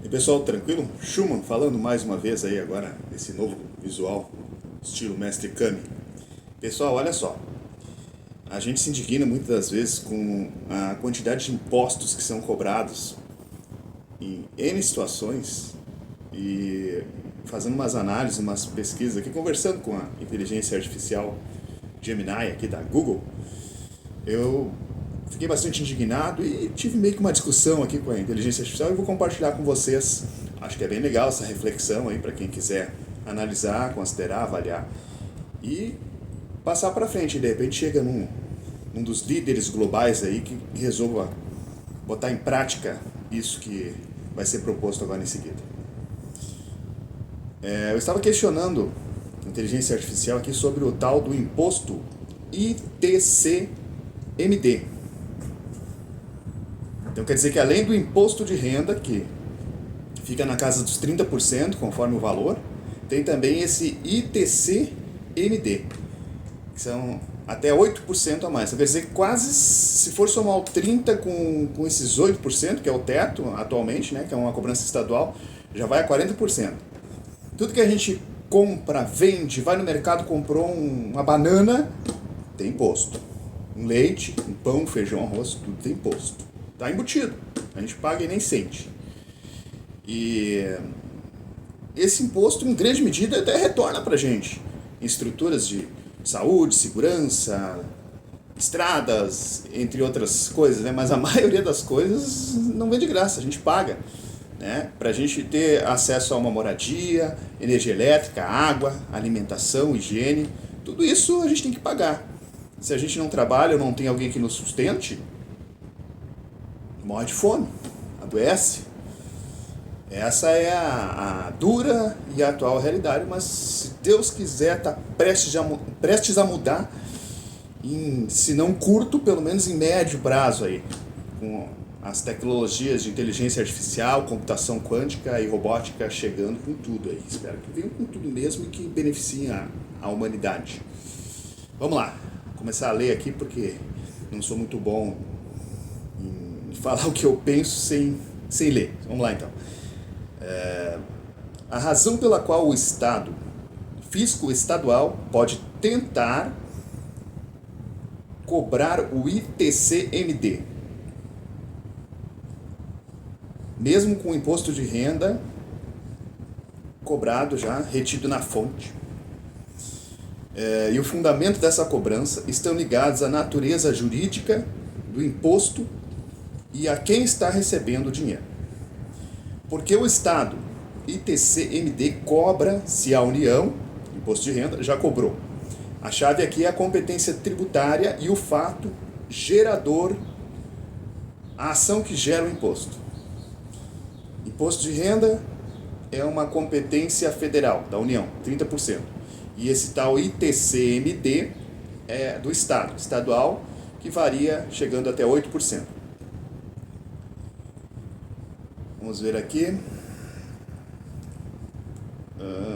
E pessoal, tranquilo? Schumann falando mais uma vez aí agora, esse novo visual, estilo Mestre Kami. Pessoal, olha só, a gente se indigna muitas das vezes com a quantidade de impostos que são cobrados em N situações e fazendo umas análises, umas pesquisas aqui, conversando com a inteligência artificial Gemini aqui da Google, eu fiquei bastante indignado e tive meio que uma discussão aqui com a inteligência artificial e vou compartilhar com vocês. Acho que é bem legal essa reflexão aí para quem quiser analisar, considerar, avaliar e passar para frente. De repente chega num dos líderes globais aí que resolva botar em prática isso que vai ser proposto agora em seguida. Eu estava questionando a inteligência artificial aqui sobre o tal do imposto ITCMD. Então quer dizer que além do imposto de renda, que fica na casa dos 30% conforme o valor, tem também esse ITCMD, que são até 8% a mais. Então quer dizer que quase, se for somar o 30% com esses 8%, que é o teto atualmente, né, que é uma cobrança estadual, já vai a 40%. Tudo que a gente compra, vende, vai no mercado, comprou uma banana, tem imposto. Um leite, um pão, feijão, arroz, tudo tem imposto. Está embutido, a gente paga e nem sente. E esse imposto, em grande medida, até retorna para a gente em estruturas de saúde, segurança, estradas, entre outras coisas, né? Mas a maioria das coisas não vem de graça, a gente paga, né? Para a gente ter acesso a uma moradia, energia elétrica, água, alimentação, higiene, tudo isso a gente tem que pagar. Se a gente não trabalha ou não tem alguém que nos sustente, morre de fome, adoece. Essa é a dura e atual realidade, mas se Deus quiser, está prestes a mudar, se não curto, pelo menos em médio prazo aí, com as tecnologias de inteligência artificial, computação quântica e robótica chegando com tudo aí. Espero que venham com tudo mesmo e que beneficiem a humanidade. Vamos lá, vou começar a ler aqui porque não sou muito bom em falar o que eu penso sem ler. Vamos lá então. A razão pela qual o Estado, fisco estadual, pode tentar cobrar o ITCMD, mesmo com o imposto de renda cobrado já, retido na fonte. E o fundamento dessa cobrança estão ligados à natureza jurídica do imposto e a quem está recebendo o dinheiro. Porque o Estado, ITCMD, cobra se a União, imposto de renda, já cobrou. A chave aqui é a competência tributária e o fato gerador, a ação que gera o imposto. Imposto de renda é uma competência federal, da União, 30%. E esse tal ITCMD é do Estado, estadual, que varia chegando até 8%. Vamos ver aqui.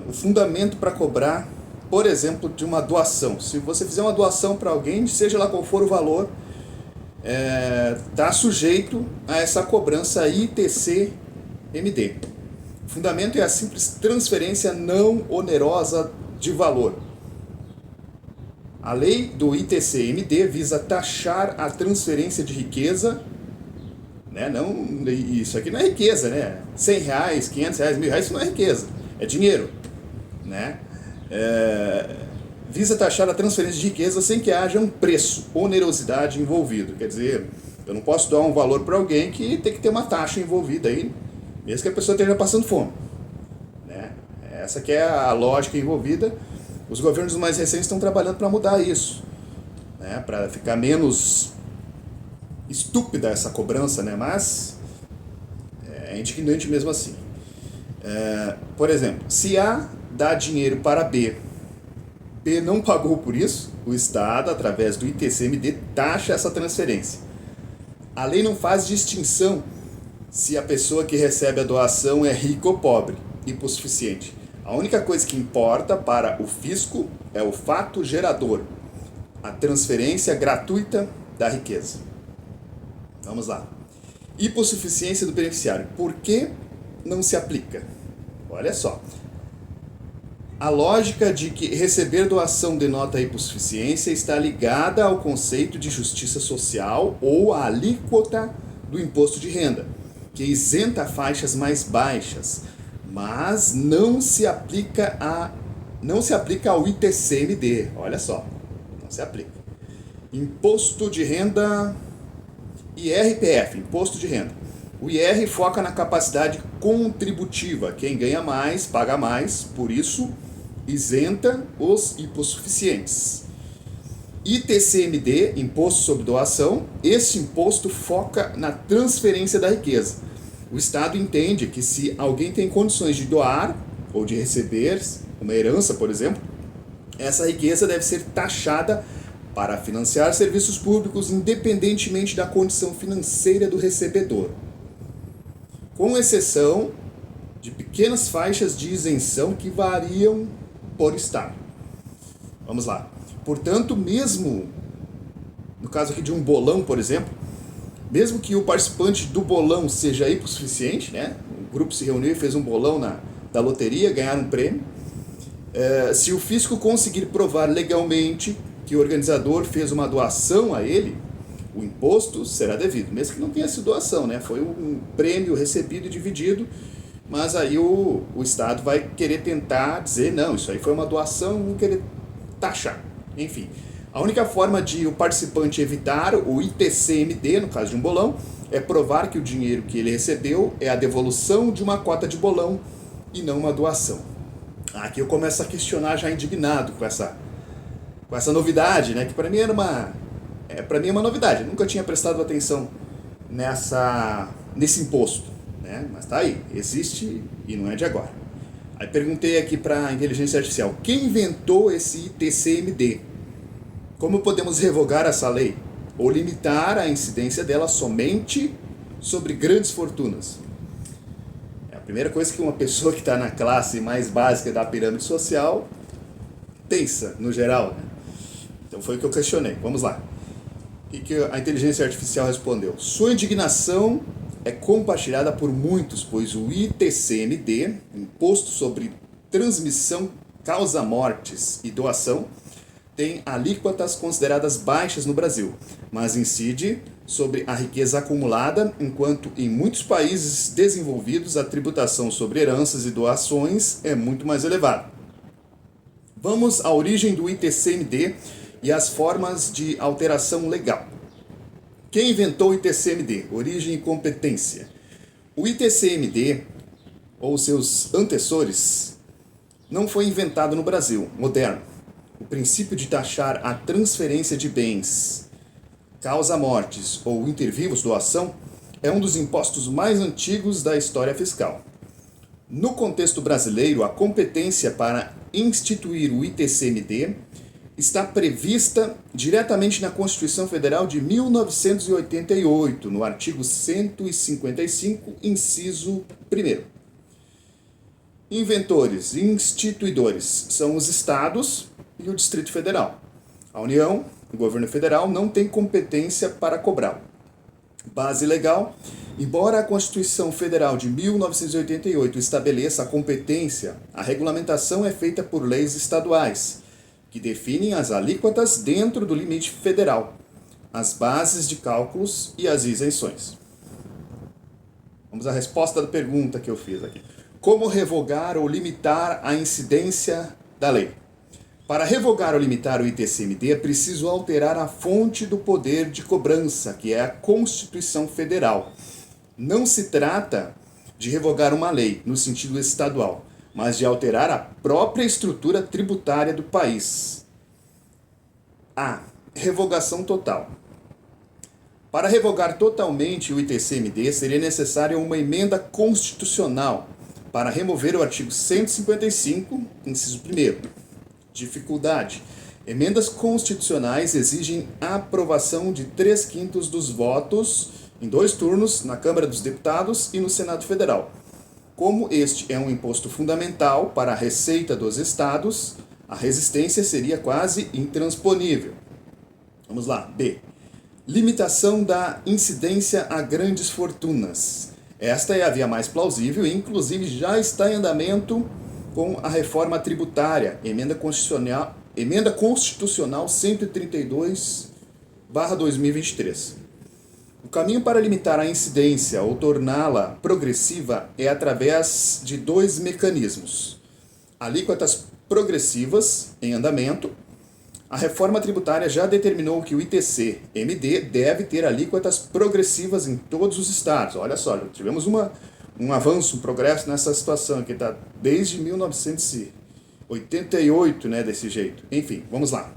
O fundamento para cobrar, por exemplo, de uma doação. Se você fizer uma doação para alguém, seja lá qual for o valor, está sujeito a essa cobrança ITCMD. O fundamento é a simples transferência não onerosa de valor. A lei do ITCMD visa taxar a transferência de riqueza, né? Não, isso aqui não é riqueza, né? R$100, R$500, R$1.000, isso não é riqueza, é dinheiro, né? Visa taxar a transferência de riqueza sem que haja um preço, onerosidade envolvido. Quer dizer, eu não posso doar um valor para alguém que tem que ter uma taxa envolvida aí, mesmo que a pessoa esteja passando fome, né? Essa que é a lógica envolvida. Os governos mais recentes estão trabalhando para mudar isso, né? Para ficar menos estúpida essa cobrança, né? Mas é indignante mesmo assim. Por exemplo, se A dá dinheiro para B, B não pagou por isso, o Estado, através do ITCMD, taxa essa transferência. A lei não faz distinção se a pessoa que recebe a doação é rica ou pobre, hipossuficiente. A única coisa que importa para o fisco é o fato gerador, a transferência gratuita da riqueza. Vamos lá. Hipossuficiência do beneficiário. Por que não se aplica? Olha só. A lógica de que receber doação denota hipossuficiência está ligada ao conceito de justiça social ou à alíquota do imposto de renda, que isenta faixas mais baixas, mas não se aplica ao ITCMD. Olha só, não se aplica. Imposto de renda, IRPF, imposto de renda. O IR foca na capacidade contributiva. Quem ganha mais, paga mais, por isso isenta os hipossuficientes. ITCMD, Imposto sobre Doação, esse imposto foca na transferência da riqueza. O Estado entende que se alguém tem condições de doar ou de receber uma herança, por exemplo, essa riqueza deve ser taxada para financiar serviços públicos independentemente da condição financeira do recebedor, com exceção de pequenas faixas de isenção que variam por estado. Vamos lá. Portanto, mesmo no caso aqui de um bolão, por exemplo, mesmo que o participante do bolão seja hipossuficiente, né? O grupo se reuniu e fez um bolão da loteria, ganharam um prêmio, se o fisco conseguir provar legalmente que o organizador fez uma doação a ele, o imposto será devido, mesmo que não tenha sido doação, né? Foi um prêmio recebido e dividido, mas aí o Estado vai querer tentar dizer, não, isso aí foi uma doação, não querer taxar. Enfim, a única forma de o participante evitar o ITCMD, no caso de um bolão, é provar que o dinheiro que ele recebeu é a devolução de uma cota de bolão e não uma doação. Aqui eu começo a questionar já indignado com essa novidade, né? Que para mim é uma novidade. Eu nunca tinha prestado atenção nesse imposto, né? Mas tá aí, existe e não é de agora. Aí perguntei aqui para a inteligência artificial, quem inventou esse ITCMD? Como podemos revogar essa lei? Ou limitar a incidência dela somente sobre grandes fortunas? É a primeira coisa que uma pessoa que está na classe mais básica da pirâmide social pensa, no geral, né? Então foi o que eu questionei. Vamos lá. O que a inteligência artificial respondeu? Sua indignação é compartilhada por muitos, pois o ITCMD, Imposto sobre Transmissão, Causa Mortes e Doação, tem alíquotas consideradas baixas no Brasil, mas incide sobre a riqueza acumulada, enquanto em muitos países desenvolvidos a tributação sobre heranças e doações é muito mais elevada. Vamos à origem do ITCMD e as formas de alteração legal. Quem inventou o ITCMD? Origem e competência. O ITCMD, ou seus antecessores, não foi inventado no Brasil moderno. O princípio de taxar a transferência de bens, causa-mortes ou inter-vivos doação é um dos impostos mais antigos da história fiscal. No contexto brasileiro, a competência para instituir o ITCMD está prevista diretamente na Constituição Federal de 1988, no artigo 155, inciso 1º. Inventores e instituidores são os estados e o Distrito Federal. A União, o governo federal, não tem competência para cobrá-lo. Base legal: embora a Constituição Federal de 1988 estabeleça a competência, a regulamentação é feita por leis estaduais, que definem as alíquotas dentro do limite federal, as bases de cálculos e as isenções. Vamos à resposta da pergunta que eu fiz aqui. Como revogar ou limitar a incidência da lei? Para revogar ou limitar o ITCMD, é preciso alterar a fonte do poder de cobrança, que é a Constituição Federal. Não se trata de revogar uma lei no sentido estadual, mas de alterar a própria estrutura tributária do país. A. Revogação total. Para revogar totalmente o ITCMD, seria necessária uma emenda constitucional para remover o artigo 155, inciso 1º. Dificuldade: emendas constitucionais exigem a aprovação de 3/5 dos votos em 2 turnos na Câmara dos Deputados e no Senado Federal. Como este é um imposto fundamental para a receita dos estados, a resistência seria quase intransponível. Vamos lá. B. Limitação da incidência a grandes fortunas. Esta é a via mais plausível e, inclusive, já está em andamento com a reforma tributária, emenda constitucional 132/2023. O caminho para limitar a incidência ou torná-la progressiva é através de dois mecanismos: alíquotas progressivas em andamento. A reforma tributária já determinou que o ITC-MD deve ter alíquotas progressivas em todos os estados. Olha só, tivemos um avanço, um progresso nessa situação que está desde 1988, né, desse jeito. Enfim, vamos lá.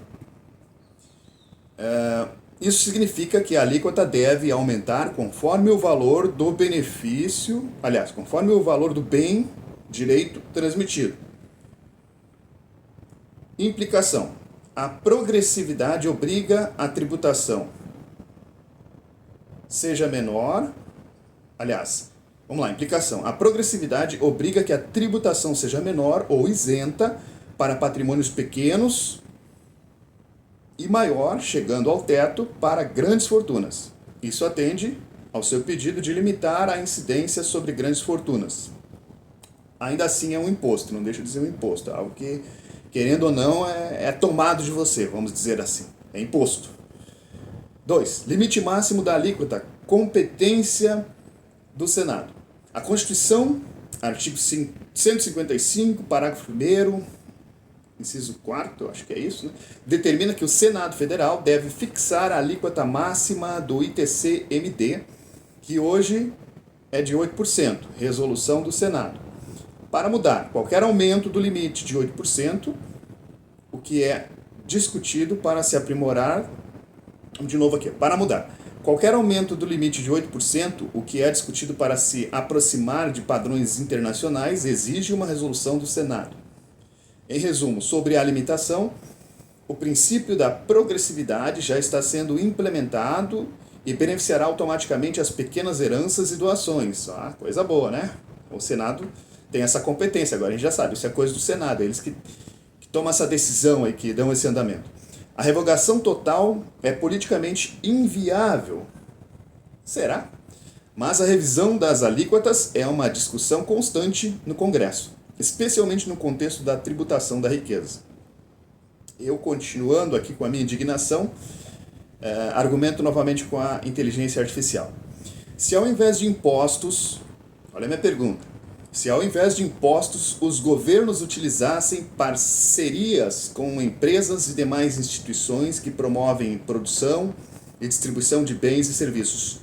Isso significa que a alíquota deve aumentar conforme o valor do benefício, aliás, conforme o valor do bem direito transmitido. Implicação: a progressividade obriga a tributação seja menor. Aliás, vamos lá, implicação: a progressividade obriga que a tributação seja menor ou isenta para patrimônios pequenos e maior, chegando ao teto, para grandes fortunas. Isso atende ao seu pedido de limitar a incidência sobre grandes fortunas. Ainda assim é um imposto, não deixa de ser um imposto, algo que, querendo ou não, é tomado de você, vamos dizer assim. É imposto. 2. Limite máximo da alíquota. Competência do Senado. A Constituição, artigo 155, parágrafo 1º, inciso 4º, acho que é isso, né? Determina que o Senado Federal deve fixar a alíquota máxima do ITC-MD, que hoje é de 8%, resolução do Senado. Para mudar qualquer aumento do limite de 8%, o que é discutido para se aprimorar, de novo aqui, para mudar qualquer aumento do limite de 8%, o que é discutido para se aproximar de padrões internacionais, exige uma resolução do Senado. Em resumo, sobre a limitação, o princípio da progressividade já está sendo implementado e beneficiará automaticamente as pequenas heranças e doações. Ah, coisa boa, né? O Senado tem essa competência, agora a gente já sabe, isso é coisa do Senado, eles que tomam essa decisão aí, que dão esse andamento. A revogação total é politicamente inviável. Será? Mas a revisão das alíquotas é uma discussão constante no Congresso, especialmente no contexto da tributação da riqueza. Eu, continuando aqui com a minha indignação, argumento novamente com a inteligência artificial. Se ao invés de impostos, olha a minha pergunta, se ao invés de impostos os governos utilizassem parcerias com empresas e demais instituições que promovem produção e distribuição de bens e serviços,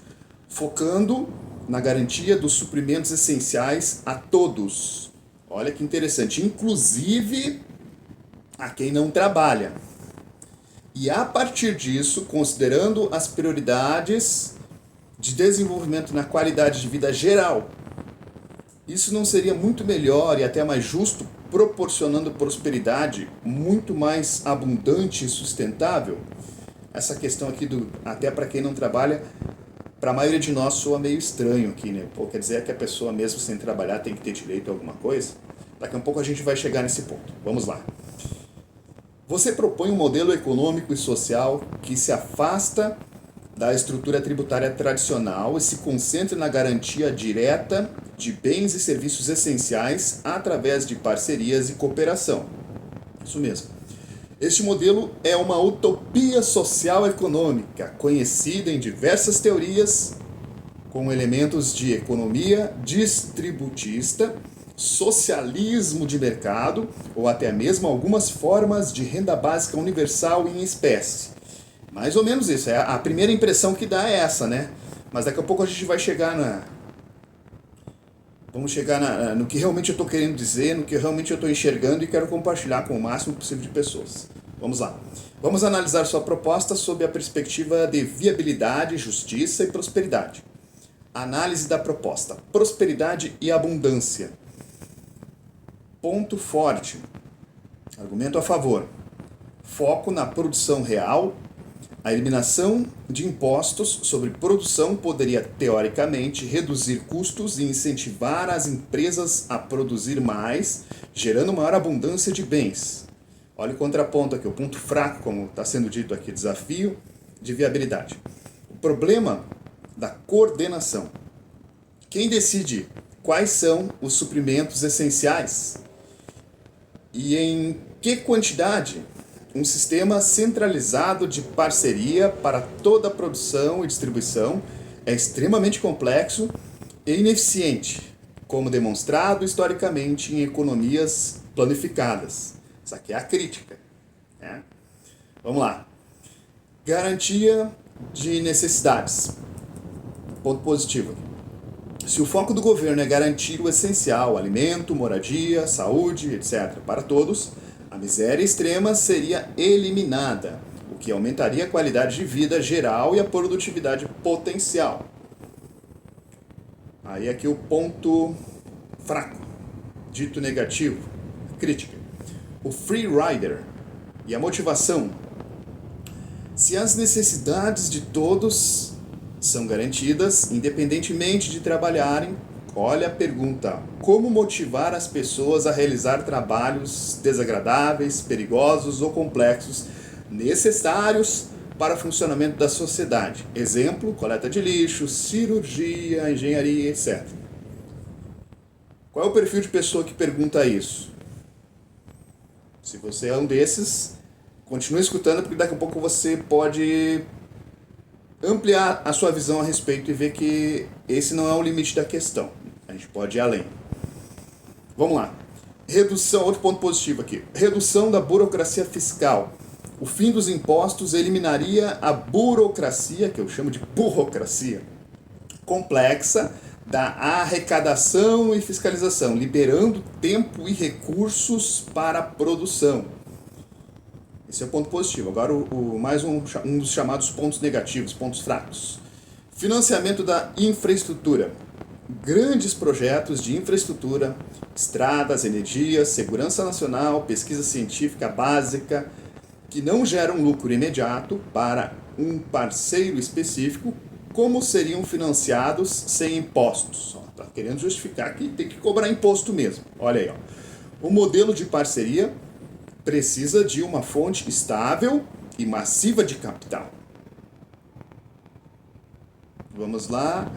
focando na garantia dos suprimentos essenciais a todos. Olha que interessante, inclusive a quem não trabalha. E a partir disso, considerando as prioridades de desenvolvimento na qualidade de vida geral, isso não seria muito melhor e até mais justo, proporcionando prosperidade muito mais abundante e sustentável? Essa questão aqui, até para quem não trabalha, para a maioria de nós soa meio estranho aqui, né? Pô, quer dizer que a pessoa mesmo sem trabalhar tem que ter direito a alguma coisa? Daqui a pouco a gente vai chegar nesse ponto. Vamos lá. Você propõe um modelo econômico e social que se afasta da estrutura tributária tradicional e se concentra na garantia direta de bens e serviços essenciais através de parcerias e cooperação. Isso mesmo. Este modelo é uma utopia social econômica, conhecida em diversas teorias, com elementos de economia distributista, socialismo de mercado ou até mesmo algumas formas de renda básica universal em espécie. Mais ou menos isso, a primeira impressão que dá é essa, né? Mas daqui a pouco a gente vai chegar no que realmente eu estou querendo dizer, no que realmente eu estou enxergando e quero compartilhar com o máximo possível de pessoas. Vamos lá. Vamos analisar sua proposta sob a perspectiva de viabilidade, justiça e prosperidade. Análise da proposta. Prosperidade e abundância. Ponto forte. Argumento a favor. Foco na produção real. A eliminação de impostos sobre produção poderia, teoricamente, reduzir custos e incentivar as empresas a produzir mais, gerando maior abundância de bens. Olha o contraponto aqui, o ponto fraco, como está sendo dito aqui, desafio de viabilidade. O problema da coordenação. Quem decide quais são os suprimentos essenciais e em que quantidade? Um sistema centralizado de parceria para toda a produção e distribuição é extremamente complexo e ineficiente, como demonstrado historicamente em economias planificadas. Essa aqui é a crítica, né? Vamos lá. Garantia de necessidades. Ponto positivo. Se o foco do governo é garantir o essencial, alimento, moradia, saúde, etc., para todos, a miséria extrema seria eliminada, o que aumentaria a qualidade de vida geral e a produtividade potencial. Aí aqui o ponto fraco, dito negativo, crítica. O free rider e a motivação. Se as necessidades de todos são garantidas, independentemente de trabalharem, olha a pergunta: como motivar as pessoas a realizar trabalhos desagradáveis, perigosos ou complexos, necessários para o funcionamento da sociedade? Exemplo, coleta de lixo, cirurgia, engenharia, etc. Qual é o perfil de pessoa que pergunta isso? Se você é um desses, continue escutando, porque daqui a pouco você pode ampliar a sua visão a respeito e ver que esse não é o limite da questão. A gente pode ir além. Vamos lá. Redução, outro ponto positivo aqui. Redução da burocracia fiscal. O fim dos impostos eliminaria a burocracia, que eu chamo de burocracia, complexa da arrecadação e fiscalização, liberando tempo e recursos para a produção. Esse é o ponto positivo. Agora, mais um dos chamados pontos negativos, pontos fracos. Financiamento da infraestrutura. Grandes projetos de infraestrutura, estradas, energia, segurança nacional, pesquisa científica básica, que não geram lucro imediato para um parceiro específico, como seriam financiados sem impostos? Está querendo justificar que tem que cobrar imposto mesmo. Olha aí, ó. O modelo de parceria precisa de uma fonte estável e massiva de capital. Vamos lá.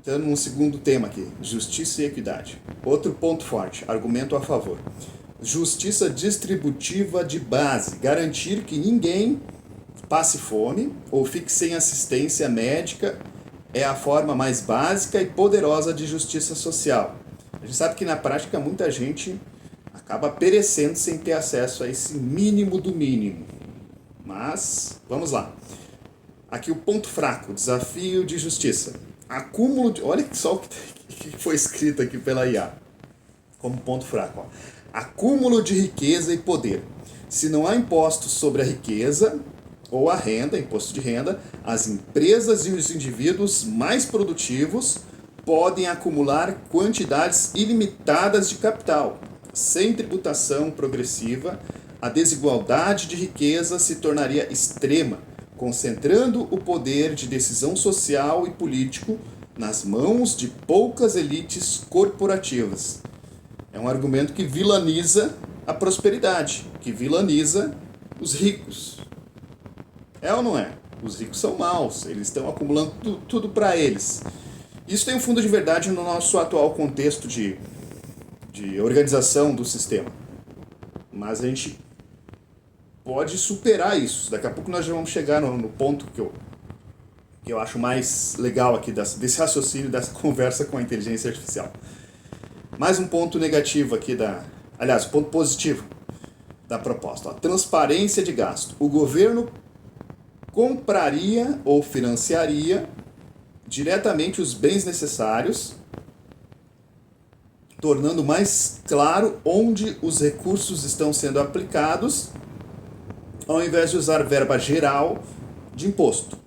Então, um segundo tema aqui, justiça e equidade. Outro ponto forte, argumento a favor. Justiça distributiva de base, garantir que ninguém passe fome ou fique sem assistência médica é a forma mais básica e poderosa de justiça social. A gente sabe que na prática muita gente acaba perecendo sem ter acesso a esse mínimo do mínimo. Mas, vamos lá. Aqui o ponto fraco, desafio de justiça. Acúmulo de... Olha só o que foi escrito aqui pela IA. Como ponto fraco. Ó. Acúmulo de riqueza e poder. Se não há impostos sobre a riqueza ou a renda, imposto de renda, as empresas e os indivíduos mais produtivos podem acumular quantidades ilimitadas de capital. Sem tributação progressiva, a desigualdade de riqueza se tornaria extrema, concentrando o poder de decisão social e político nas mãos de poucas elites corporativas. É um argumento que vilaniza a prosperidade, que vilaniza os ricos. É ou não é? Os ricos são maus, eles estão acumulando tudo para eles. Isso tem um fundo de verdade no nosso atual contexto de organização do sistema. Mas a gente pode superar isso. Daqui a pouco nós já vamos chegar no ponto que eu acho mais legal aqui desse raciocínio, dessa conversa com a inteligência artificial. Mais um ponto negativo aqui aliás, ponto positivo da proposta. Ó, transparência de gasto. O governo compraria ou financiaria diretamente os bens necessários, tornando mais claro onde os recursos estão sendo aplicados, ao invés de usar verba geral de imposto.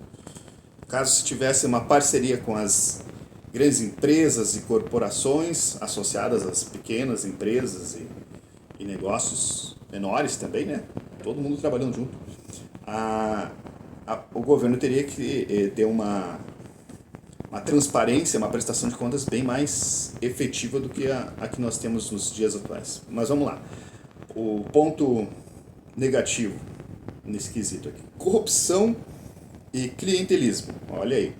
Caso se tivesse uma parceria com as grandes empresas e corporações associadas às pequenas empresas e negócios menores também, né? Todo mundo trabalhando junto. O governo teria que ter uma transparência, uma prestação de contas bem mais efetiva do que a que nós temos nos dias atuais. Mas vamos lá. O ponto negativo nesse quesito aqui. Corrupção e clientelismo. Olha aí.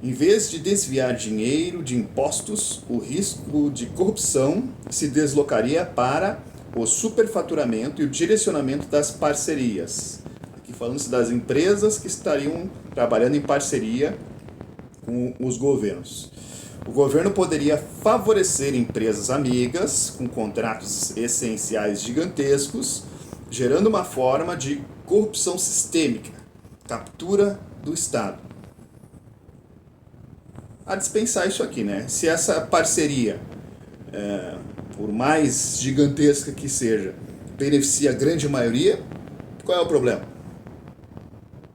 Em vez de desviar dinheiro de impostos, o risco de corrupção se deslocaria para o superfaturamento e o direcionamento das parcerias. Aqui falando-se das empresas que estariam trabalhando em parceria com os governos. O governo poderia favorecer empresas amigas com contratos essenciais gigantescos, gerando uma forma de corrupção sistêmica, captura do Estado. A dispensar isso aqui, né? Se essa parceria, por mais gigantesca que seja, beneficia a grande maioria, qual é o problema?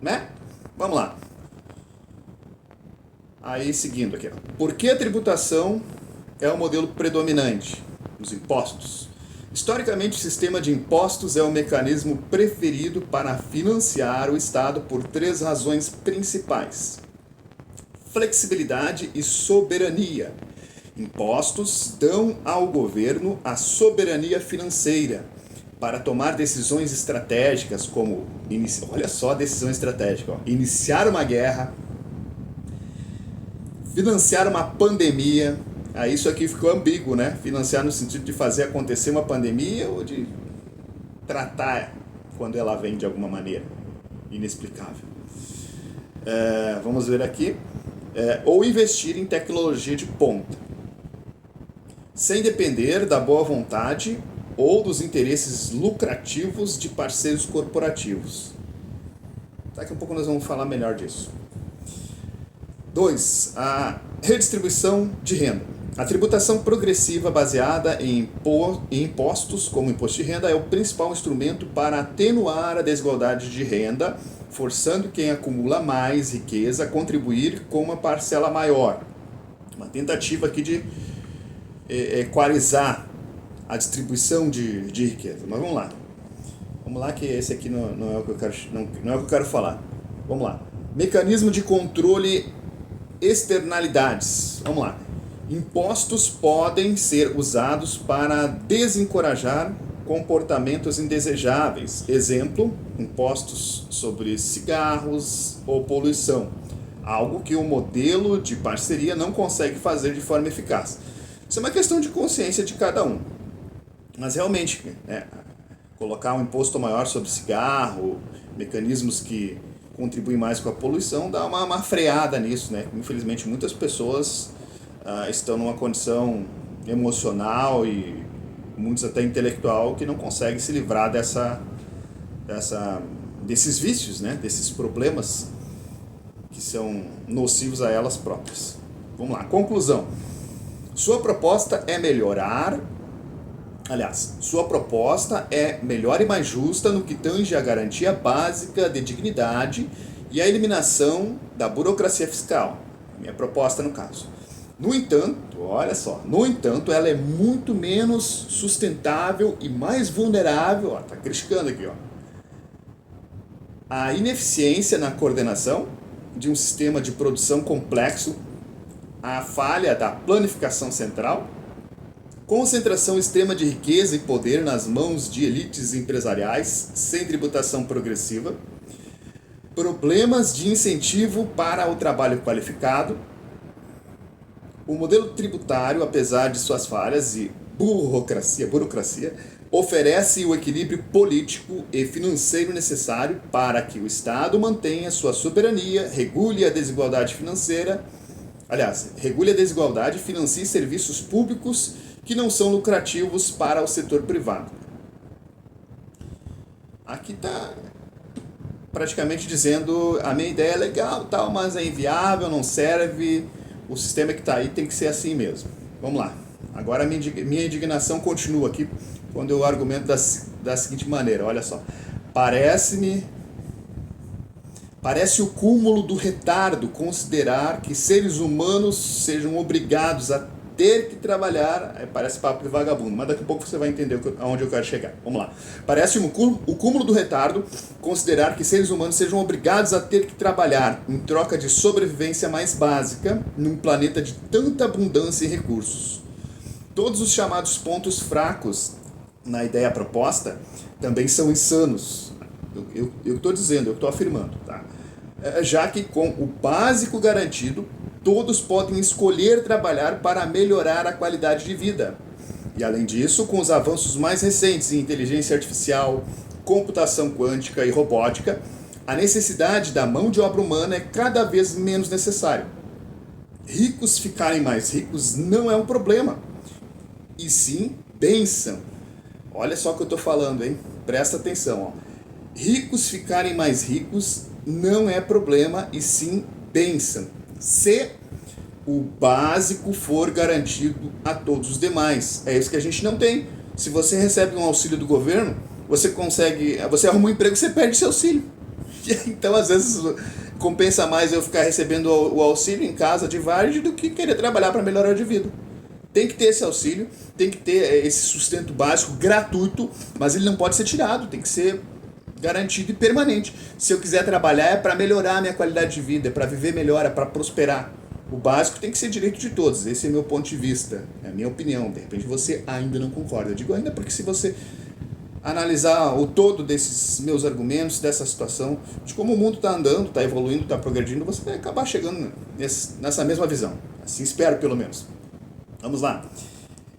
Né? Vamos lá. Aí, seguindo aqui. Por que a tributação é o modelo predominante? Os impostos. Historicamente, o sistema de impostos é o mecanismo preferido para financiar o Estado por 3 razões principais: flexibilidade e soberania. Impostos dão ao governo a soberania financeira para tomar decisões estratégicas, como, olha só a decisão estratégica, iniciar uma guerra, financiar uma pandemia. Aí isso aqui ficou ambíguo, né? Financiar no sentido de fazer acontecer uma pandemia ou de tratar quando ela vem de alguma maneira inexplicável. Vamos ver aqui. Ou investir em tecnologia de ponta, sem depender da boa vontade ou dos interesses lucrativos de parceiros corporativos. Daqui a pouco nós vamos falar melhor disso. 2. A redistribuição de renda. A tributação progressiva baseada em impostos, como o imposto de renda, é o principal instrumento para atenuar a desigualdade de renda, forçando quem acumula mais riqueza a contribuir com uma parcela maior. Uma tentativa aqui de equalizar a distribuição de riqueza. Mas vamos lá. Vamos lá, que esse aqui não é o que eu quero falar. Vamos lá. Mecanismo de controle externalidades. Vamos lá. Impostos podem ser usados para desencorajar comportamentos indesejáveis. Exemplo, impostos sobre cigarros ou poluição. Algo que o modelo de parceria não consegue fazer de forma eficaz. Isso é uma questão de consciência de cada um. Mas realmente, colocar um imposto maior sobre cigarro, mecanismos que contribuem mais com a poluição, dá uma freada nisso, né? Infelizmente, muitas pessoas estão numa condição emocional e muitos até intelectual que não conseguem se livrar desses vícios, né? Desses problemas que são nocivos a elas próprias. Vamos lá, conclusão. Sua proposta é melhor e mais justa no que tange a garantia básica de dignidade e a eliminação da burocracia fiscal. Minha proposta no caso. No entanto, ela é muito menos sustentável e mais vulnerável, tá criticando aqui, a ineficiência na coordenação de um sistema de produção complexo, a falha da planificação central, concentração extrema de riqueza e poder nas mãos de elites empresariais sem tributação progressiva, problemas de incentivo para o trabalho qualificado. O modelo tributário, apesar de suas falhas e burocracia, oferece o equilíbrio político e financeiro necessário para que o Estado mantenha sua soberania, regule a desigualdade e financie serviços públicos que não são lucrativos para o setor privado. Aqui está praticamente dizendo: a minha ideia é legal, tal, mas é inviável, não serve, o sistema que está aí tem que ser assim mesmo. Vamos lá. Agora minha indignação continua aqui quando eu argumento da seguinte maneira, olha só. Parece o cúmulo do retardo considerar que seres humanos sejam obrigados a ter que trabalhar. Parece papo de vagabundo, mas daqui a pouco você vai entender aonde eu quero chegar. Vamos lá. Parece o cúmulo do retardo considerar que seres humanos sejam obrigados a ter que trabalhar em troca de sobrevivência mais básica num planeta de tanta abundância e recursos. Todos os chamados pontos fracos na ideia proposta também são insanos. Eu estou dizendo, eu estou afirmando, tá? Já que com o básico garantido, Todos podem escolher trabalhar para melhorar a qualidade de vida. E além disso, com os avanços mais recentes em inteligência artificial, computação quântica e robótica, a necessidade da mão de obra humana é cada vez menos necessária. Ricos ficarem mais ricos não é um problema, e sim bênção. Olha só o que eu estou falando, hein? Presta atenção. Ó. Ricos ficarem mais ricos não é problema, e sim bênção. Se o básico for garantido a todos os demais. É isso que a gente não tem. Se você recebe um auxílio do governo, você arruma um emprego, você perde seu auxílio. Então, às vezes, compensa mais eu ficar recebendo o auxílio em casa de várzea do que querer trabalhar para melhorar de vida. Tem que ter esse auxílio, tem que ter esse sustento básico gratuito, mas ele não pode ser tirado, tem que ser garantido e permanente. Se eu quiser trabalhar é para melhorar a minha qualidade de vida, é para viver melhor, é para prosperar. O básico tem que ser direito de todos, esse é meu ponto de vista, é a minha opinião. De repente você ainda não concorda. Eu digo ainda porque se você analisar o todo desses meus argumentos, dessa situação, de como o mundo está andando, está evoluindo, está progredindo, você vai acabar chegando nessa mesma visão. Assim espero, pelo menos. Vamos lá.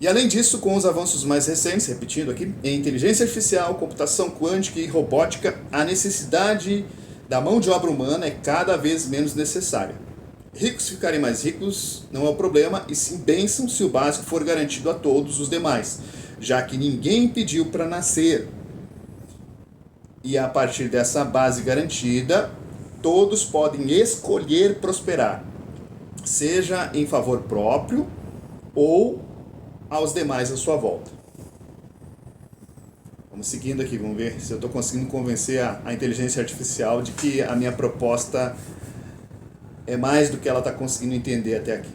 E além disso, com os avanços mais recentes, repetindo aqui, em inteligência artificial, computação quântica e robótica, a necessidade da mão de obra humana é cada vez menos necessária. Ricos ficarem mais ricos não é o problema, e sim bênção se o básico for garantido a todos os demais, já que ninguém pediu para nascer. E a partir dessa base garantida, todos podem escolher prosperar, seja em favor próprio ou aos demais à sua volta. Vamos seguindo aqui, vamos ver se eu estou conseguindo convencer a inteligência artificial de que a minha proposta é mais do que ela está conseguindo entender até aqui.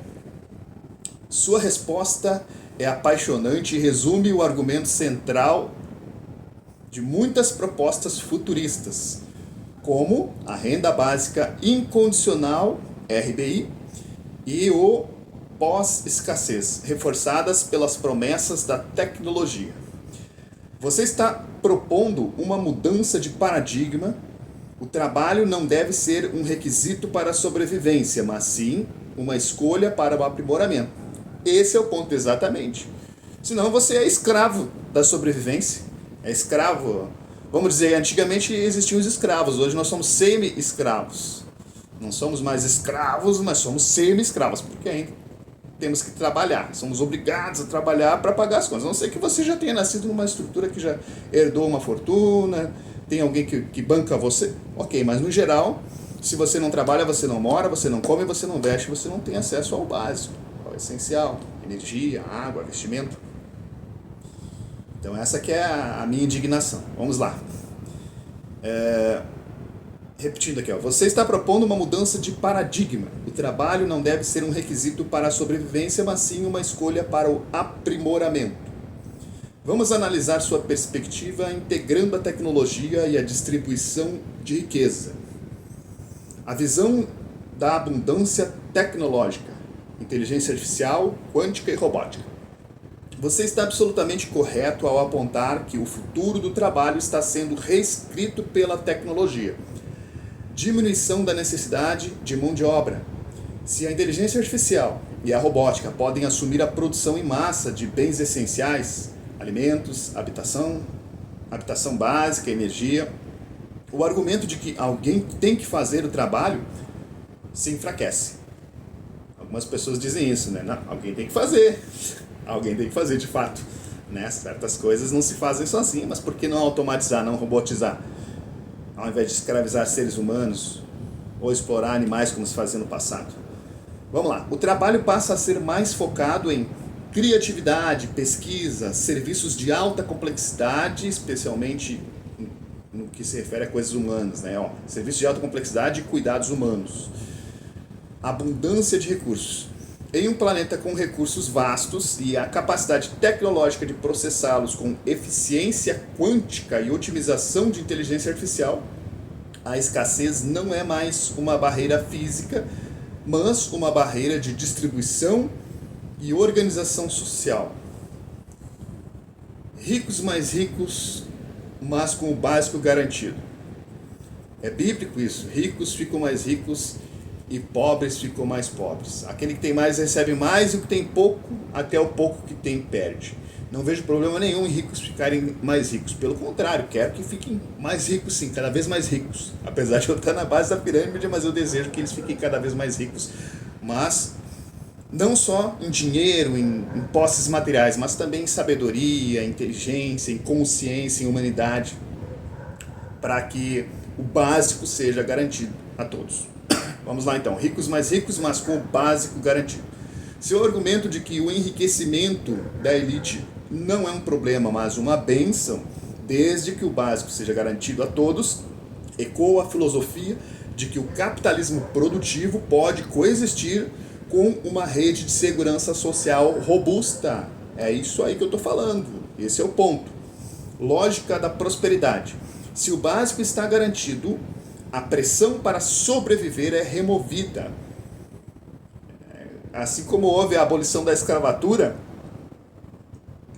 Sua resposta é apaixonante e resume o argumento central de muitas propostas futuristas, como a renda básica incondicional, RBI, e o pós-escassez, reforçadas pelas promessas da tecnologia. Você está propondo uma mudança de paradigma. O trabalho não deve ser um requisito para a sobrevivência, mas sim uma escolha para o aprimoramento. Esse é o ponto exatamente. Senão você é escravo da sobrevivência. É escravo. Vamos dizer, antigamente existiam os escravos, hoje nós somos semi-escravos. Não somos mais escravos, mas somos semi-escravos, porque ainda temos que trabalhar. Somos obrigados a trabalhar para pagar as contas. A não ser que você já tenha nascido numa estrutura que já herdou uma fortuna, tem alguém que banca você, ok, mas no geral, se você não trabalha, você não mora, você não come, você não veste, você não tem acesso ao básico, ao essencial, energia, água, vestimento. Então essa que é a minha indignação. Vamos lá. Repetindo aqui, ó. Você está propondo uma mudança de paradigma. O trabalho não deve ser um requisito para a sobrevivência, mas sim uma escolha para o aprimoramento. Vamos analisar sua perspectiva integrando a tecnologia e a distribuição de riqueza. A visão da abundância tecnológica, inteligência artificial, quântica e robótica. Você está absolutamente correto ao apontar que o futuro do trabalho está sendo reescrito pela tecnologia. Diminuição da necessidade de mão de obra. Se a inteligência artificial e a robótica podem assumir a produção em massa de bens essenciais, alimentos, habitação básica, energia, o argumento de que alguém tem que fazer o trabalho se enfraquece. Algumas pessoas dizem isso, né? Não, alguém tem que fazer. Alguém tem que fazer de fato. Né? Certas coisas não se fazem sozinhas, mas por que não automatizar, não robotizar? Ao invés de escravizar seres humanos ou explorar animais como se fazia no passado. Vamos lá. O trabalho passa a ser mais focado em criatividade, pesquisa, serviços de alta complexidade, especialmente no que se refere a coisas humanas, né? Serviços de alta complexidade e cuidados humanos. Abundância de recursos. Em um planeta com recursos vastos e a capacidade tecnológica de processá-los com eficiência quântica e otimização de inteligência artificial, a escassez não é mais uma barreira física, mas uma barreira de distribuição e organização social. Ricos mais ricos, mas com o básico garantido. É bíblico isso. Ricos ficam mais ricos e pobres ficam mais pobres. Aquele que tem mais recebe mais e o que tem pouco, até o pouco que tem perde. Não vejo problema nenhum em ricos ficarem mais ricos. Pelo contrário, quero que fiquem mais ricos sim, cada vez mais ricos. Apesar de eu estar na base da pirâmide, mas eu desejo que eles fiquem cada vez mais ricos. Mas não só em dinheiro, em posses materiais, mas também em sabedoria, inteligência, em consciência, em humanidade, para que o básico seja garantido a todos. Vamos lá então, ricos, mas com o básico garantido. Seu argumento de que o enriquecimento da elite não é um problema, mas uma bênção, desde que o básico seja garantido a todos, ecoa a filosofia de que o capitalismo produtivo pode coexistir com uma rede de segurança social robusta. É isso aí que eu estou falando, esse é o ponto. Lógica da prosperidade. Se o básico está garantido, a pressão para sobreviver é removida. Assim como houve a abolição da escravatura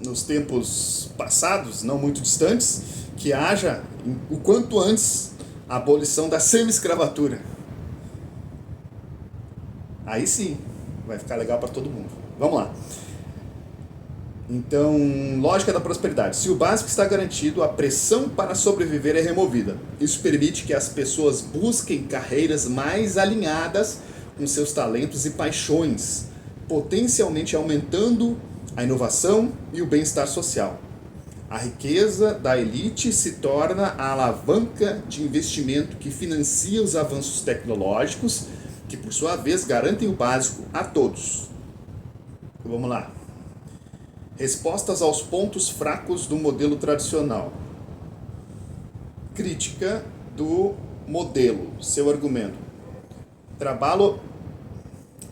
nos tempos passados, não muito distantes, que haja o quanto antes a abolição da semi-escravatura. Aí sim, vai ficar legal para todo mundo. Vamos lá. Então, lógica da prosperidade. Se o básico está garantido, a pressão para sobreviver é removida. Isso permite que as pessoas busquem carreiras mais alinhadas com seus talentos e paixões, potencialmente aumentando a inovação e o bem-estar social. A riqueza da elite se torna a alavanca de investimento que financia os avanços tecnológicos, que por sua vez garantem o básico a todos. Vamos lá. Respostas aos pontos fracos do modelo tradicional. Crítica do modelo. Seu argumento.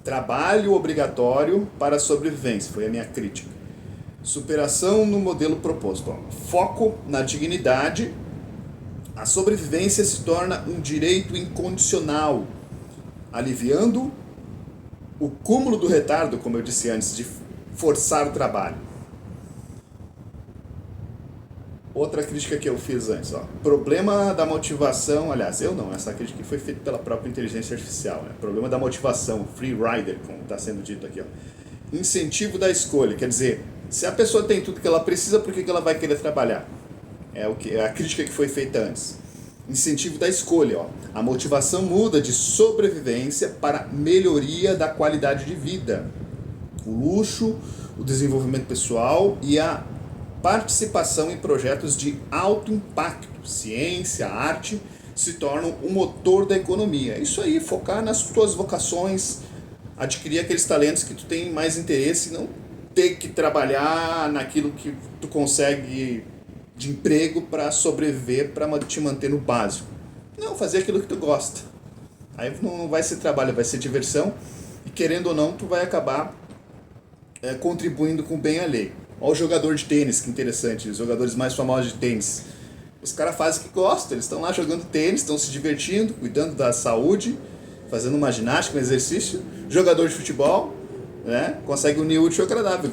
Trabalho obrigatório para a sobrevivência. Foi a minha crítica. Superação no modelo proposto. Foco na dignidade. A sobrevivência se torna um direito incondicional, aliviando o cúmulo do retardo, como eu disse antes, de forçar o trabalho. Outra crítica que eu fiz antes, problema da motivação, aliás, eu não, essa crítica foi feita pela própria inteligência artificial, né? Problema da motivação, free rider, como está sendo dito aqui, Incentivo da escolha, quer dizer, se a pessoa tem tudo que ela precisa, por que ela vai querer trabalhar? É a crítica que foi feita antes. Incentivo da escolha, a motivação muda de sobrevivência para melhoria da qualidade de vida. O luxo, o desenvolvimento pessoal e a participação em projetos de alto impacto, ciência, arte, se tornam o motor da economia. É isso aí, focar nas tuas vocações, adquirir aqueles talentos que tu tem mais interesse e não ter que trabalhar naquilo que tu consegue de emprego para sobreviver, para te manter no básico. Não, fazer aquilo que tu gosta. Aí não vai ser trabalho, vai ser diversão e querendo ou não, tu vai acabar contribuindo com o bem alheio. Olha o jogador de tênis, que interessante, os jogadores mais famosos de tênis. Os caras fazem o que gostam, eles estão lá jogando tênis, estão se divertindo, cuidando da saúde, fazendo uma ginástica, um exercício. Jogador de futebol, né, consegue unir útil ao agradável,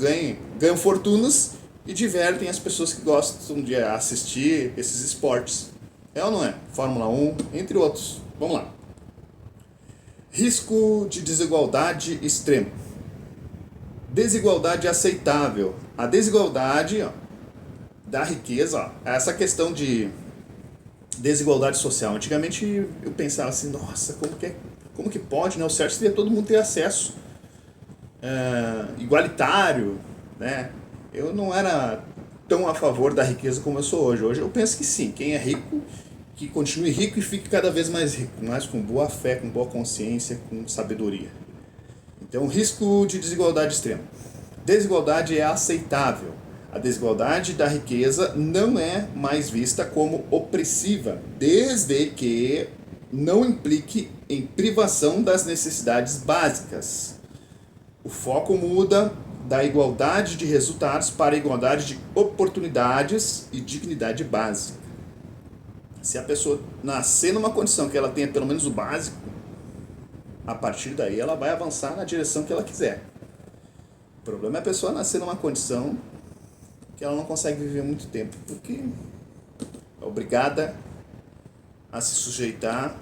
ganham fortunas e divertem as pessoas que gostam de assistir esses esportes. É ou não é? Fórmula 1, entre outros. Vamos lá. Risco de desigualdade extremo. Desigualdade aceitável. A desigualdade da riqueza, essa questão de desigualdade social. Antigamente eu pensava assim, nossa, como que pode, né? O certo seria todo mundo ter acesso igualitário, né? Eu não era tão a favor da riqueza como eu sou hoje. Hoje eu penso que sim, quem é rico, que continue rico e fique cada vez mais rico, mas com boa fé, com boa consciência, com sabedoria. Então, risco de desigualdade extrema. Desigualdade é aceitável. A desigualdade da riqueza não é mais vista como opressiva, desde que não implique em privação das necessidades básicas. O foco muda da igualdade de resultados para a igualdade de oportunidades e dignidade básica. Se a pessoa nascer numa condição que ela tenha pelo menos o básico, a partir daí ela vai avançar na direção que ela quiser. O problema é a pessoa nascer numa condição que ela não consegue viver muito tempo, porque é obrigada a se sujeitar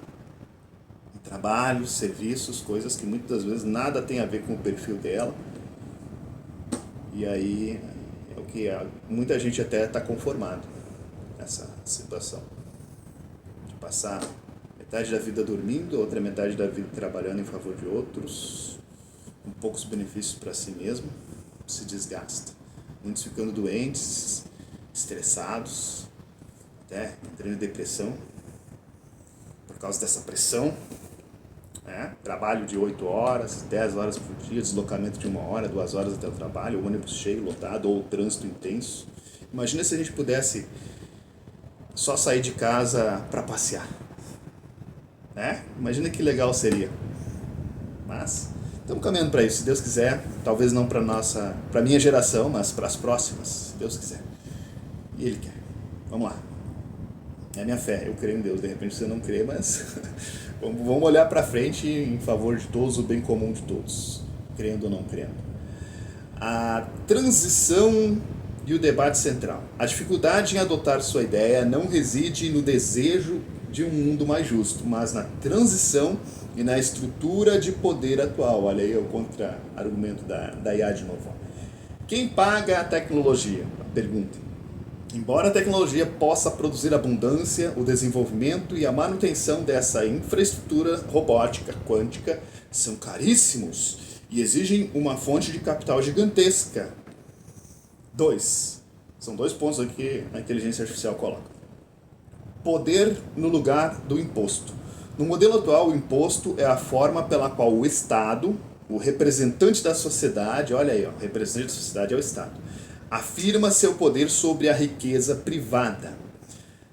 a trabalhos, serviços, coisas que muitas vezes nada tem a ver com o perfil dela. E aí é o que muita gente até está conformado nessa situação. De passar metade da vida dormindo, outra metade da vida trabalhando em favor de outros, com poucos benefícios para si mesmo, se desgasta. Muitos ficando doentes, estressados, até entrando em depressão por causa dessa pressão. Trabalho de 8 horas, 10 horas por dia, deslocamento de 1 hora, 2 horas até o trabalho, ônibus cheio, lotado ou trânsito intenso. Imagina se a gente pudesse só sair de casa para passear. Imagina que legal seria. Mas estamos caminhando para isso, se Deus quiser. Talvez não para minha geração, mas para as próximas, se Deus quiser. E Ele quer. Vamos lá. É a minha fé, eu creio em Deus. De repente você não crê, mas vamos olhar para frente em favor de todos, o bem comum de todos, crendo ou não crendo. A transição e o debate central. A dificuldade em adotar sua ideia não reside no desejo de um mundo mais justo, mas na transição e na estrutura de poder atual. Olha aí o contra-argumento da IA de novo. Quem paga a tecnologia? Pergunta. Embora a tecnologia possa produzir abundância, o desenvolvimento e a manutenção dessa infraestrutura robótica quântica são caríssimos e exigem uma fonte de capital gigantesca. São 2 pontos aqui que a inteligência artificial coloca. Poder no lugar do imposto. No modelo atual, o imposto é a forma pela qual o Estado, o representante da sociedade, olha aí, o representante da sociedade é o Estado, afirma seu poder sobre a riqueza privada.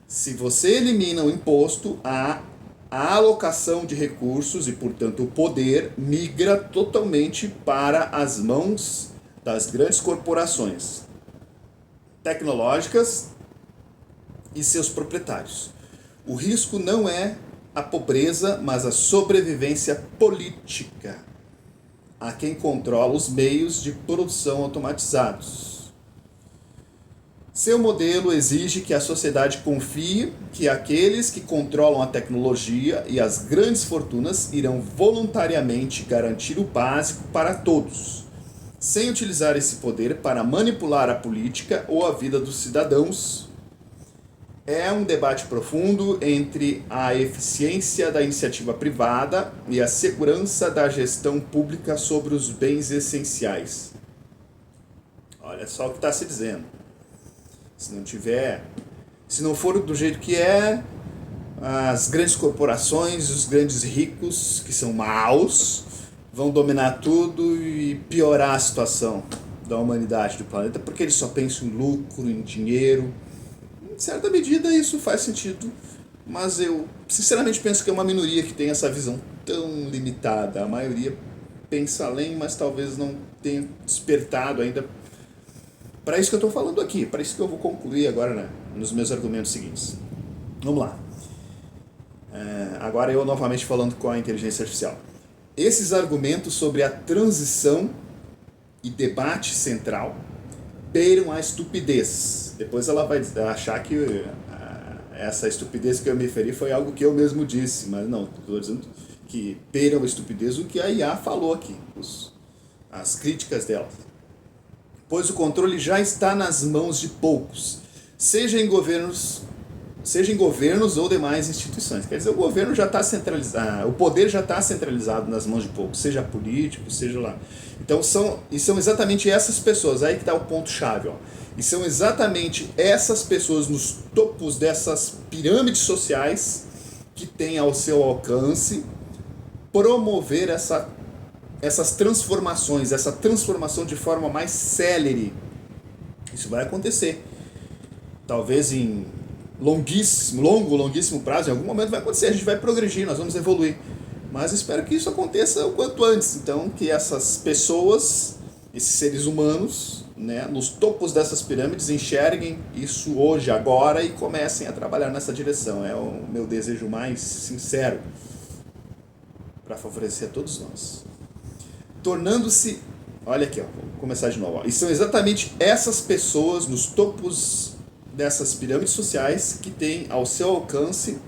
Se você elimina o imposto, a alocação de recursos e, portanto, o poder migra totalmente para as mãos das grandes corporações tecnológicas e seus proprietários. O risco não é a pobreza, mas a sobrevivência política a quem controla os meios de produção automatizados. Seu modelo exige que a sociedade confie que aqueles que controlam a tecnologia e as grandes fortunas irão voluntariamente garantir o básico para todos, sem utilizar esse poder para manipular a política ou a vida dos cidadãos. É um debate profundo entre a eficiência da iniciativa privada e a segurança da gestão pública sobre os bens essenciais. Olha só o que está se dizendo. Se não for do jeito que é, as grandes corporações, os grandes ricos, que são maus, vão dominar tudo e piorar a situação da humanidade, do planeta, porque eles só pensam em lucro, em dinheiro. Em certa medida isso faz sentido, mas eu sinceramente penso que é uma minoria que tem essa visão tão limitada. A maioria pensa além, mas talvez não tenha despertado ainda para isso que eu estou falando aqui, para isso que eu vou concluir agora, nos meus argumentos seguintes. Vamos lá. Agora eu novamente falando com a inteligência artificial. Esses argumentos sobre a transição e debate central beiram a estupidez. Depois ela vai achar que essa estupidez que eu me referi foi algo que eu mesmo disse, mas não, estou dizendo que beiram a estupidez o que a IA falou aqui, as críticas dela. Pois o controle já está nas mãos de poucos, seja em governos ou demais instituições. Quer dizer, o governo já está centralizado, o poder já está centralizado nas mãos de poucos, seja político, seja lá. Então são exatamente essas pessoas, aí que está o ponto-chave, ó. E são exatamente essas pessoas nos topos dessas pirâmides sociais que têm ao seu alcance promover essas transformações, essa transformação de forma mais célere. Isso vai acontecer. Talvez em longuíssimo prazo, em algum momento vai acontecer, a gente vai progredir, nós vamos evoluir. Mas espero que isso aconteça o quanto antes. Então, que essas pessoas, esses seres humanos, nos topos dessas pirâmides, enxerguem isso hoje, agora, e comecem a trabalhar nessa direção. É o meu desejo mais sincero para favorecer a todos nós. Tornando-se, olha aqui, ó, vou começar de novo, ó. E são exatamente essas pessoas nos topos dessas pirâmides sociais que têm ao seu alcance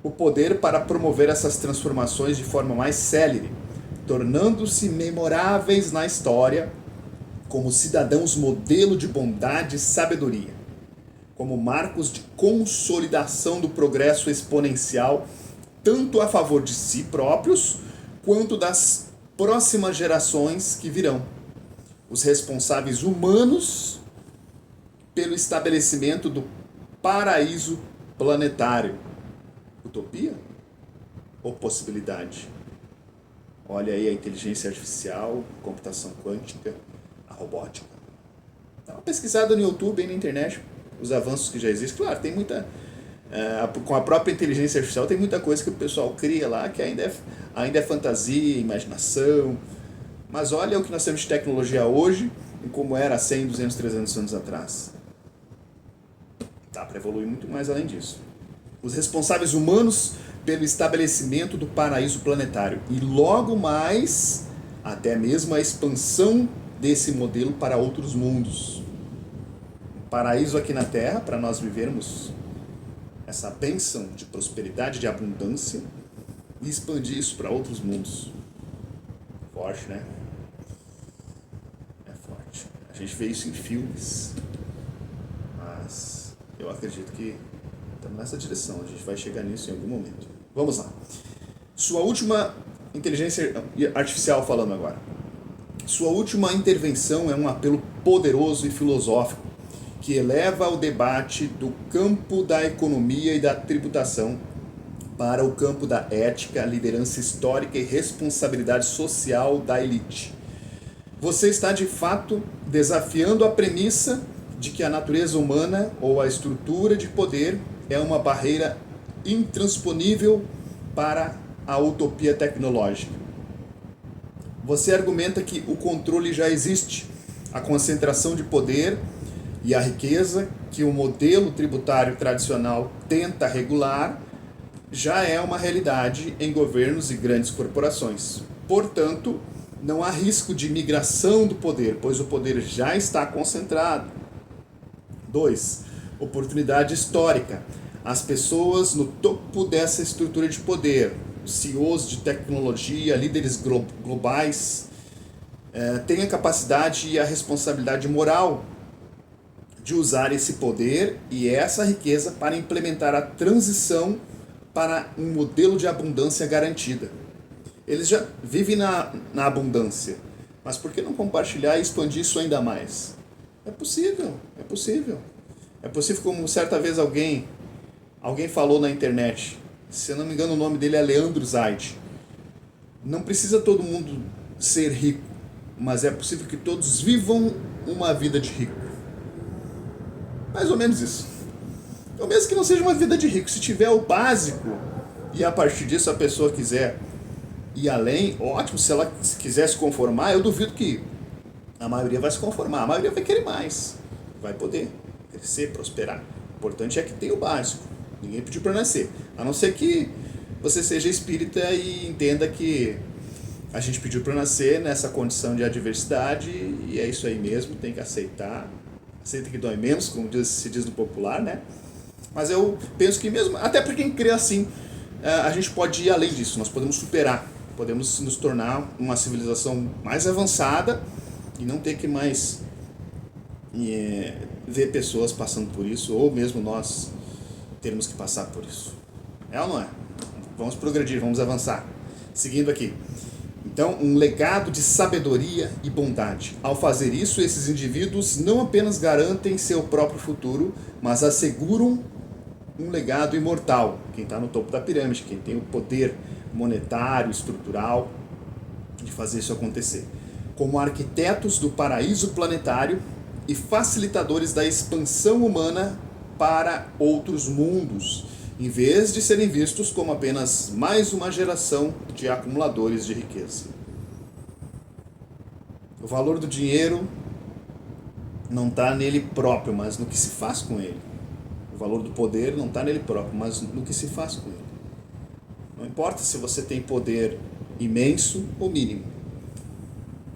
o poder para promover essas transformações de forma mais célere, tornando-se memoráveis na história como cidadãos modelo de bondade e sabedoria, como marcos de consolidação do progresso exponencial, tanto a favor de si próprios, quanto das próximas gerações que virão. Os responsáveis humanos pelo estabelecimento do paraíso planetário. Utopia ou possibilidade? Olha aí a inteligência artificial, computação quântica, a robótica. Dá uma pesquisada no YouTube e na internet, os avanços que já existem. Claro, tem muita... com a própria inteligência artificial tem muita coisa que o pessoal cria lá que ainda é fantasia, imaginação. Mas olha o que nós temos de tecnologia hoje e como era há 100, 200, 300 anos atrás. Dá para evoluir muito mais além disso. Os responsáveis humanos pelo estabelecimento do paraíso planetário e logo mais até mesmo a expansão desse modelo para outros mundos. Um paraíso aqui na Terra para nós vivermos essa bênção de prosperidade, de abundância e expandir isso para outros mundos. Forte, né? É forte. A gente vê isso em filmes, mas eu acredito que estamos nessa direção, a gente vai chegar nisso em algum momento. Vamos lá. Sua última inteligência artificial falando agora. Sua última intervenção é um apelo poderoso e filosófico que eleva o debate do campo da economia e da tributação para o campo da ética, liderança histórica e responsabilidade social da elite. Você está de fato desafiando a premissa de que a natureza humana ou a estrutura de poder é uma barreira intransponível para a utopia tecnológica. Você argumenta que o controle já existe, a concentração de poder e a riqueza que o modelo tributário tradicional tenta regular já é uma realidade em governos e grandes corporações. Portanto, não há risco de migração do poder, pois o poder já está concentrado. 2. Oportunidade histórica. As pessoas no topo dessa estrutura de poder, CEOs de tecnologia, líderes globais, têm a capacidade e a responsabilidade moral de usar esse poder e essa riqueza para implementar a transição para um modelo de abundância garantida. Eles já vivem na abundância, mas por que não compartilhar e expandir isso ainda mais? É possível, é possível. É possível, como certa vez alguém falou na internet, se eu não me engano o nome dele é Leandro Zaid. Não precisa todo mundo ser rico, mas é possível que todos vivam uma vida de rico. Mais ou menos isso. Então, mesmo que não seja uma vida de rico, se tiver o básico e a partir disso a pessoa quiser ir além, ótimo. Se ela quiser se conformar, eu duvido que a maioria vai se conformar. A maioria vai querer mais, vai poder crescer, prosperar. O importante é que tenha o básico. Ninguém pediu para nascer, a não ser que você seja espírita e entenda que a gente pediu para nascer nessa condição de adversidade e é isso aí mesmo, tem que aceitar. Aceita que dói menos, como se diz no popular, né? Mas eu penso que mesmo, até para quem crê assim, a gente pode ir além disso, nós podemos superar, podemos nos tornar uma civilização mais avançada e não ter que mais ver pessoas passando por isso, ou mesmo nós termos que passar por isso. É ou não é? Vamos progredir, vamos avançar. Seguindo aqui. Então, um legado de sabedoria e bondade. Ao fazer isso, esses indivíduos não apenas garantem seu próprio futuro, mas asseguram um legado imortal. Quem está no topo da pirâmide, quem tem o poder monetário, estrutural, de fazer isso acontecer. Como arquitetos do paraíso planetário e facilitadores da expansão humana para outros mundos, em vez de serem vistos como apenas mais uma geração de acumuladores de riqueza. O valor do dinheiro não está nele próprio, mas no que se faz com ele. O valor do poder não está nele próprio, mas no que se faz com ele. Não importa se você tem poder imenso ou mínimo.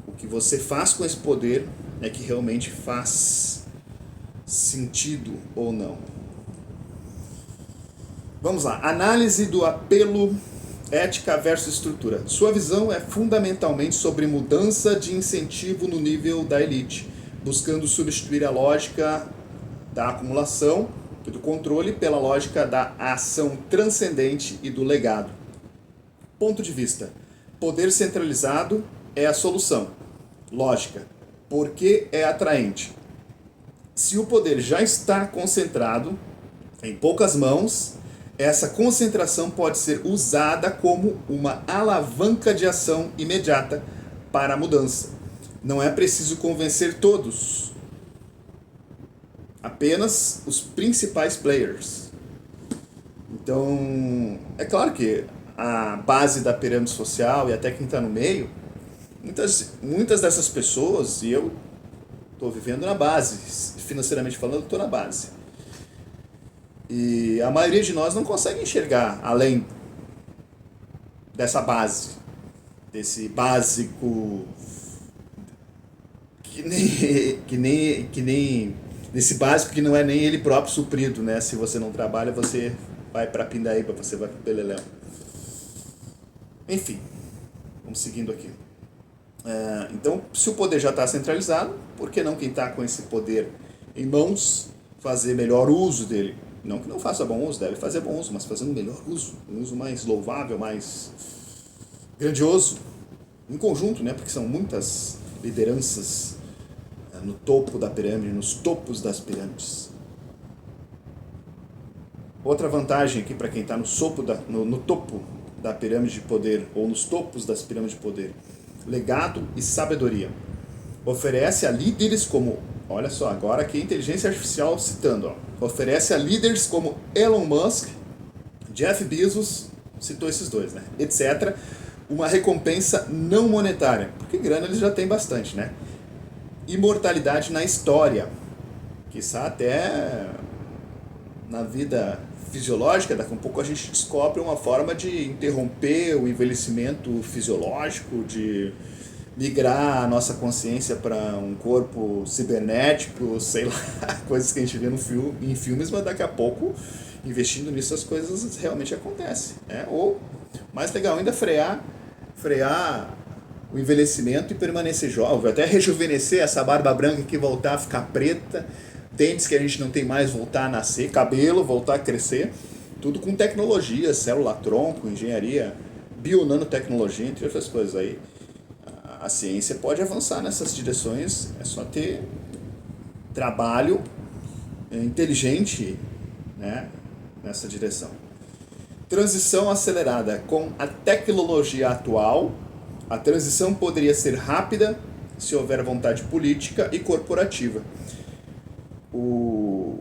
O que você faz com esse poder é que realmente faz sentido ou não. Vamos lá. Análise do apelo, ética versus estrutura. Sua visão é fundamentalmente sobre mudança de incentivo no nível da elite, buscando substituir a lógica da acumulação e do controle pela lógica da ação transcendente e do legado. Ponto de vista. Poder centralizado é a solução. Lógica. Porque é atraente. Se o poder já está concentrado em poucas mãos, essa concentração pode ser usada como uma alavanca de ação imediata para a mudança. Não é preciso convencer todos, apenas os principais players. Então, é claro que a base da pirâmide social e até quem está no meio, muitas dessas pessoas, e eu estou vivendo na base, financeiramente falando, estou na base. E a maioria de nós não consegue enxergar além dessa base, desse básico que nem desse básico que não é nem ele próprio suprido, né? Se você não trabalha, você vai para Pindaíba, você vai para Beleléu. Enfim, vamos seguindo aqui. Então, se o poder já está centralizado, por que não quem está com esse poder em mãos fazer melhor uso dele? Não que não faça bom uso, deve fazer bom uso, mas fazendo um melhor uso, um uso mais louvável, mais grandioso, em conjunto, né? Porque são muitas lideranças no topo da pirâmide, nos topos das pirâmides. Outra vantagem aqui para quem está no topo da pirâmide de poder, ou nos topos das pirâmides de poder: legado e sabedoria. Oferece a líderes como, olha só, agora aqui inteligência artificial citando, oferece a líderes como Elon Musk, Jeff Bezos, citou esses dois, né, etc., uma recompensa não monetária, porque grana eles já têm bastante, né? Imortalidade na história, quiçá até na vida fisiológica, daqui a um pouco a gente descobre uma forma de interromper o envelhecimento fisiológico, de migrar a nossa consciência para um corpo cibernético, sei lá, coisas que a gente vê em filmes, mas daqui a pouco, investindo nisso, as coisas realmente acontecem, né? Ou, mais legal ainda, frear o envelhecimento e permanecer jovem, até rejuvenescer essa barba branca que voltar a ficar preta, dentes que a gente não tem mais voltar a nascer, cabelo voltar a crescer, tudo com tecnologia, célula-tronco, engenharia, bio-nanotecnologia, entre outras coisas aí. A ciência pode avançar nessas direções, é só ter trabalho inteligente, né, nessa direção. Transição acelerada. Com a tecnologia atual, a transição poderia ser rápida se houver vontade política e corporativa. O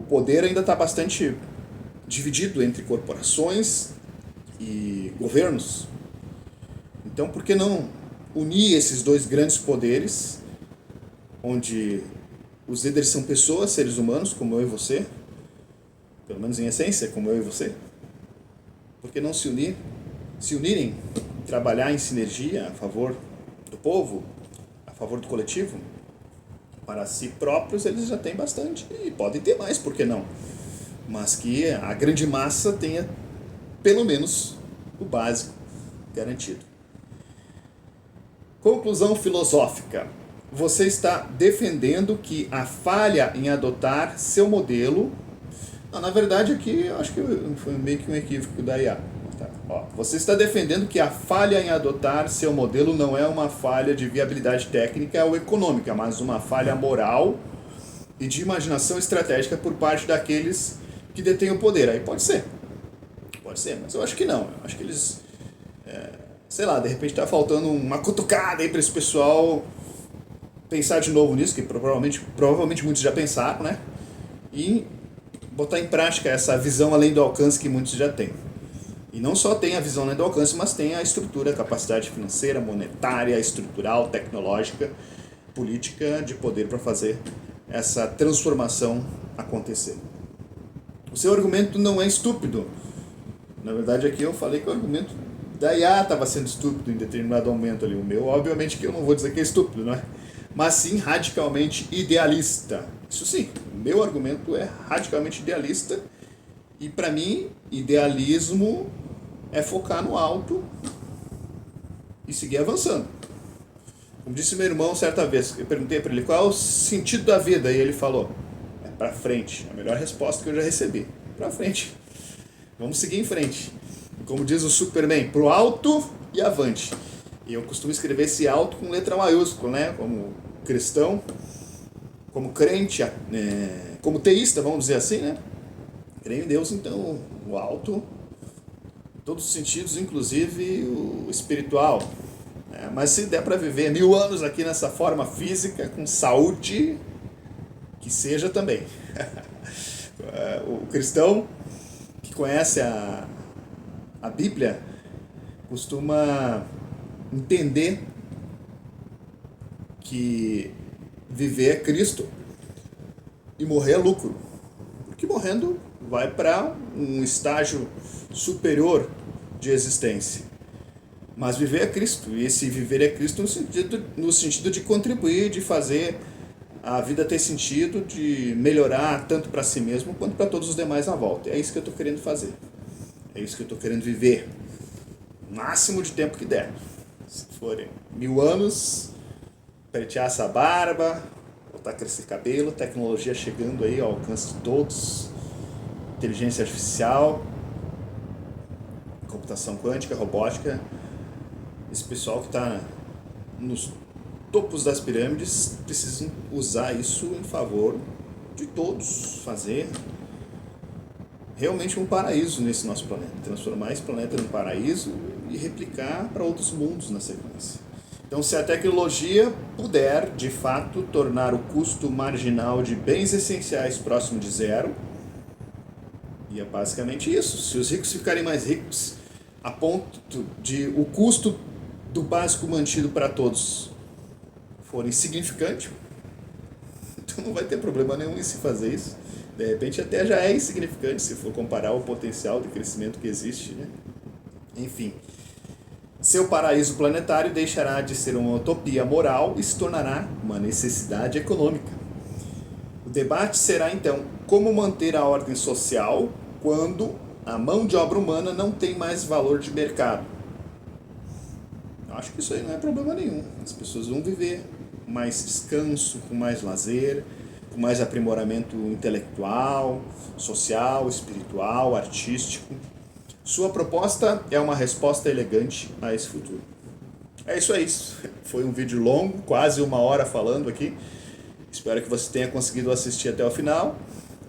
poder ainda está bastante dividido entre corporações e governos. Então, por que não unir esses dois grandes poderes, onde os líderes são pessoas, seres humanos, como eu e você, pelo menos em essência, como eu e você? Por que não se unirem, trabalhar em sinergia a favor do povo, a favor do coletivo? Para si próprios eles já têm bastante e podem ter mais, por que não? Mas que a grande massa tenha pelo menos o básico garantido. Conclusão filosófica. Você está defendendo que a falha em adotar seu modelo... Não, na verdade aqui eu acho que foi meio que um equívoco da IA. Você está defendendo que a falha em adotar seu modelo não é uma falha de viabilidade técnica ou econômica, mas uma falha moral e de imaginação estratégica por parte daqueles que detêm o poder. Aí pode ser, mas eu acho que não. Eu acho que eles, sei lá, de repente está faltando uma cutucada aí para esse pessoal pensar de novo nisso, que provavelmente muitos já pensaram, né? E botar em prática essa visão além do alcance que muitos já têm. E não só tem a visão além do alcance, mas tem a estrutura, a capacidade financeira, monetária, estrutural, tecnológica, política de poder para fazer essa transformação acontecer. O seu argumento não é estúpido. Na verdade, aqui eu falei que o argumento da IA estava sendo estúpido em determinado momento ali. O meu, obviamente que eu não vou dizer que é estúpido, não é? Mas sim radicalmente idealista. Isso sim, o meu argumento é radicalmente idealista E para mim, idealismo é focar no alto e seguir avançando. Como disse meu irmão certa vez, eu perguntei para ele qual é o sentido da vida, e ele falou: é para frente. A melhor resposta que eu já recebi: para frente. Vamos seguir em frente. Como diz o Superman, pro alto e avante. E eu costumo escrever esse alto com letra maiúscula, né? Como cristão, como crente, como teísta, vamos dizer assim, né? Creio em Deus, então o alto, em todos os sentidos, inclusive o espiritual. Mas se der para viver 1000 anos aqui nessa forma física, com saúde, que seja também. O cristão que conhece a Bíblia costuma entender que viver é Cristo e morrer é lucro. Porque morrendo vai para um estágio superior de existência. Mas viver é Cristo, e esse viver é Cristo no sentido de contribuir, de fazer a vida ter sentido, de melhorar tanto para si mesmo quanto para todos os demais à volta. É isso que eu estou querendo fazer. É isso que eu estou querendo viver. O máximo de tempo que der. Se forem 1000 anos, pentear essa barba, voltar a crescer cabelo, tecnologia chegando aí ao alcance de todos, inteligência artificial, computação quântica, robótica. Esse pessoal que está nos topos das pirâmides precisam usar isso em favor de todos, fazer realmente um paraíso nesse nosso planeta, transformar esse planeta num paraíso e replicar para outros mundos na sequência. Então, se a tecnologia puder, de fato, tornar o custo marginal de bens essenciais próximo de zero, e é basicamente isso. Se os ricos ficarem mais ricos a ponto de o custo do básico mantido para todos for insignificante, então não vai ter problema nenhum em se fazer isso. De repente até já é insignificante se for comparar o potencial de crescimento que existe, né? Enfim, seu paraíso planetário deixará de ser uma utopia moral e se tornará uma necessidade econômica. O debate será então como manter a ordem social quando a mão de obra humana não tem mais valor de mercado. Eu acho que isso aí não é problema nenhum. As pessoas vão viver com mais descanso, com mais lazer, com mais aprimoramento intelectual, social, espiritual, artístico. Sua proposta é uma resposta elegante a esse futuro. É isso aí. Foi um vídeo longo, quase 1 hora falando aqui. Espero que você tenha conseguido assistir até o final.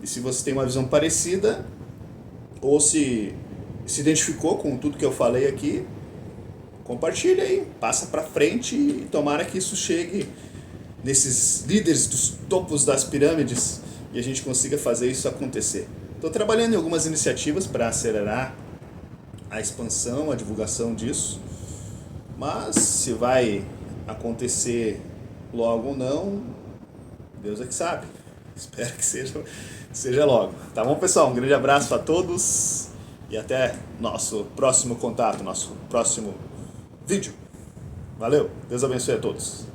E se você tem uma visão parecida, ou se identificou com tudo que eu falei aqui, compartilha aí, passa pra frente e tomara que isso chegue nesses líderes dos topos das pirâmides e a gente consiga fazer isso acontecer. Estou trabalhando em algumas iniciativas para acelerar a expansão, a divulgação disso, mas se vai acontecer logo ou não, Deus é que sabe. Espero que seja logo. Tá bom, pessoal? Um grande abraço a todos e até nosso próximo contato, nosso próximo vídeo. Valeu, Deus abençoe a todos.